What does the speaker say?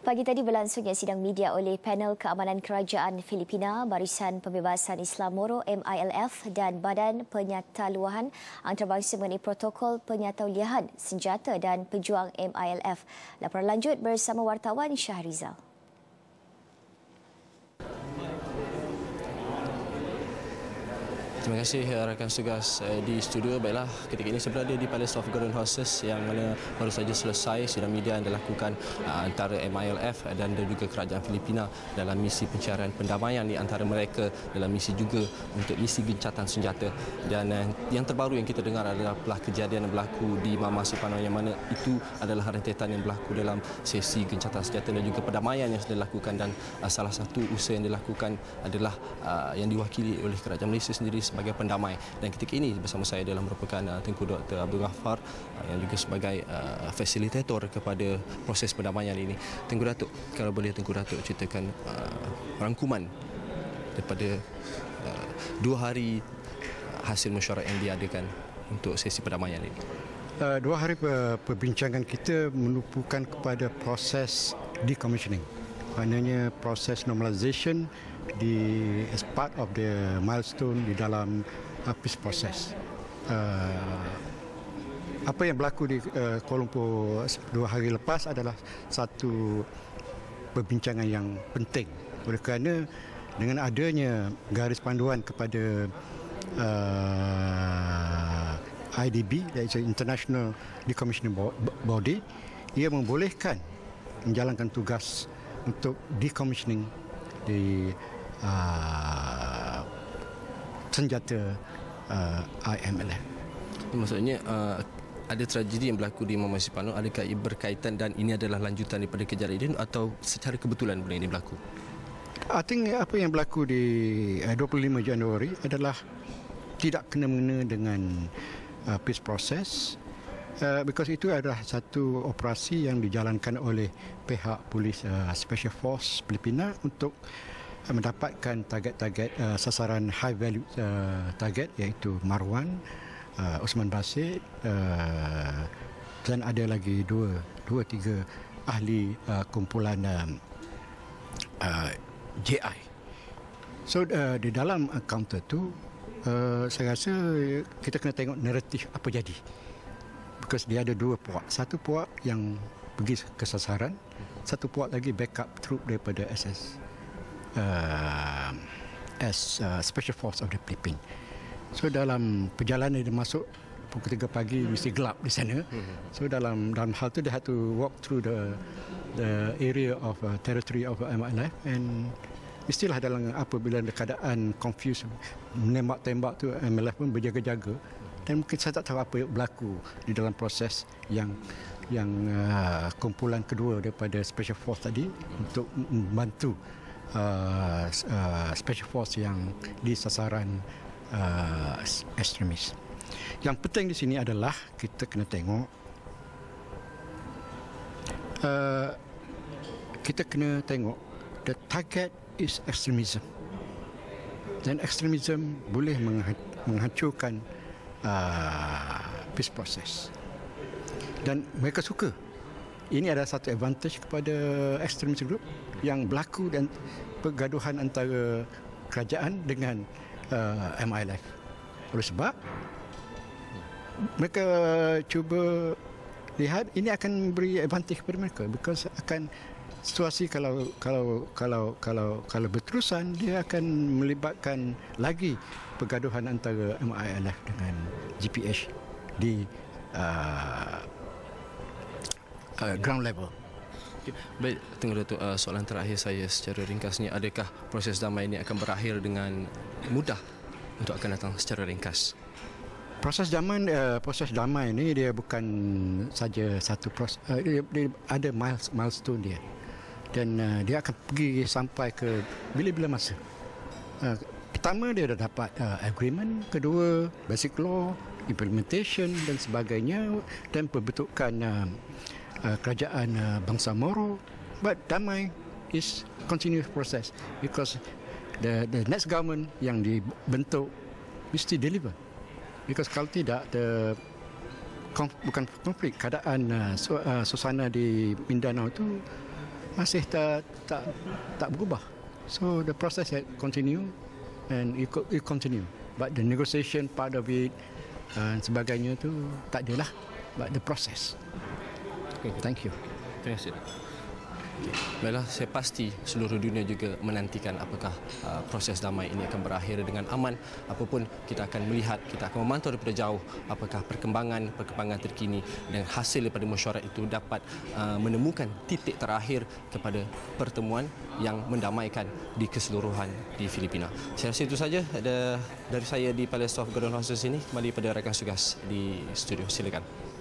Pagi tadi berlangsungnya sidang media oleh Panel Keamanan Kerajaan Filipina, Barisan Pembebasan Islam Moro MILF dan Badan Penyataluahan Antarabangsa mengenai protokol penyatauliahan senjata dan pejuang MILF. Laporan lanjut bersama wartawan Syahrizal. Terima kasih rakan setugas di studio. Baiklah, ketika ini saya berada di Palace of Golden Horses yang mana baru saja selesai sidang media yang dilakukan antara MILF dan juga kerajaan Filipina dalam misi pencarian pendamaian di antara mereka dalam misi juga untuk misi gencatan senjata. Dan yang terbaru yang kita dengar adalah kejadian yang berlaku di Mama Sipano yang mana itu adalah rentetan yang berlaku dalam sesi gencatan senjata dan juga pendamaian yang sudah dilakukan, dan salah satu usaha yang dilakukan adalah yang diwakili oleh kerajaan Malaysia sendiri sebagai pendamai. Dan ketika ini bersama saya adalah merupakan Tengku Dr. Abdul Ghaffar yang juga sebagai fasilitator kepada proses pendamaian ini. Tengku Datuk, kalau boleh Tengku Datuk ceritakan rangkuman daripada 2 hari hasil mesyuarat yang diadakan untuk sesi pendamaian ini. 2 hari perbincangan kita menupukan kepada proses decommissioning. Maknanya proses normalization as part of the milestone di dalam peace process. Apa yang berlaku di Kuala Lumpur 2 hari lepas adalah satu perbincangan yang penting, oleh kerana dengan adanya garis panduan kepada IDB, iaitu International Decommissioning Body, ia membolehkan menjalankan tugas untuk decommissioning di senjata IMLF. Maksudnya ada tragedi yang berlaku di Mama Sipano, adakah ia berkaitan dan ini adalah lanjutan daripada kejadian atau secara kebetulan benda ini berlaku? I think apa yang berlaku di 25 Januari adalah tidak kena-mengena dengan peace process, because itu adalah satu operasi yang dijalankan oleh pihak polis Special Force Filipina untuk mendapatkan target-target sasaran high value target, iaitu Marwan, Osman Basit, dan ada lagi 2-3 ahli kumpulan JI. So di dalam counter tu saya rasa kita kena tengok naratif apa jadi, because dia ada 2 puak. Satu puak yang pergi ke sasaran, satu puak lagi backup troop daripada Special Force of the Philippines. So dalam perjalanan dia masuk pukul 3 pagi mesti gelap di sana. So dalam hal tu dia had to walk through the area of territory of MILF, and mestilah dalam apabila keadaan confused menembak tembak tu, MILF pun berjaga-jaga, dan mungkin saya tak tahu apa yang berlaku di dalam proses yang kumpulan kedua daripada Special Force tadi untuk membantu Special Force yang di sasaran ekstremis. Yang penting di sini adalah kita kena tengok, the target is extremism, dan extremism boleh menghancurkan peace process, dan mereka suka. Ini adalah satu advantage kepada extremist group yang berlaku dan pergaduhan antara kerajaan dengan MILF. Oleh sebab mereka cuba lihat ini akan beri advantage kepada mereka, because akan situasi kalau berterusan, dia akan melibatkan lagi pergaduhan antara MILF dengan GPH di ground level. Baik, Tengku Datuk, soalan terakhir saya secara ringkasnya, adakah proses damai ini akan berakhir dengan mudah untuk akan datang secara ringkas? Proses damai ini dia bukan saja satu proses, dia ada milestone dia, dan dia akan pergi sampai ke bila-bila masa. Pertama, dia dah dapat agreement, kedua basic law, implementation dan sebagainya, dan pembentukan kerajaan bangsa Moro. But damai is continuous process, because the next government yang dibentuk mesti deliver. Because kalau tidak, bukan konflik, keadaan suasana di Mindanao itu masih tak berubah. So the process continue and it continue. But the negotiation part of it and sebagainya tu tak adalah. But the process. Thank you. Terima kasih. Baiklah, saya pasti seluruh dunia juga menantikan apakah proses damai ini akan berakhir dengan aman. Apapun kita akan melihat, kita akan memantau daripada jauh apakah perkembangan terkini dan hasil daripada mesyuarat itu dapat menemukan titik terakhir kepada pertemuan yang mendamaikan di keseluruhan di Filipina. Saya rasa itu saja dari saya di Palace of Golden Horses ini. Kembali pada rakan tugas di studio. Silakan.